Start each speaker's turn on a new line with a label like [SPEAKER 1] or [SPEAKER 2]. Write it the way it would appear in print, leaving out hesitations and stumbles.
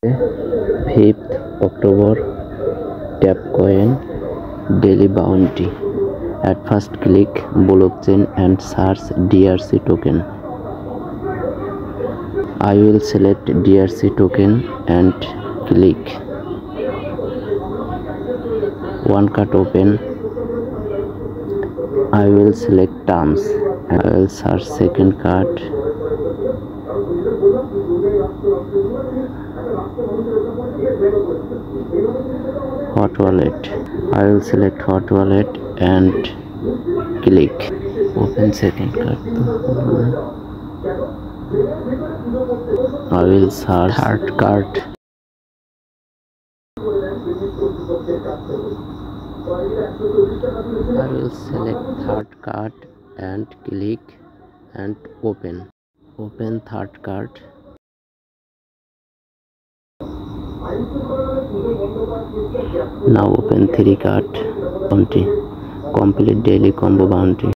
[SPEAKER 1] 5th October. Tap coin daily bounty. At first click blockchain and search DRC token. I will select DRC token and click. One card open. I will select terms. I will search second card. Hot wallet. I will select hot wallet and click. Open second card. I will search third card. I will select third card and click and open. Open third card. Now open 3 card bounty. Complete daily combo bounty.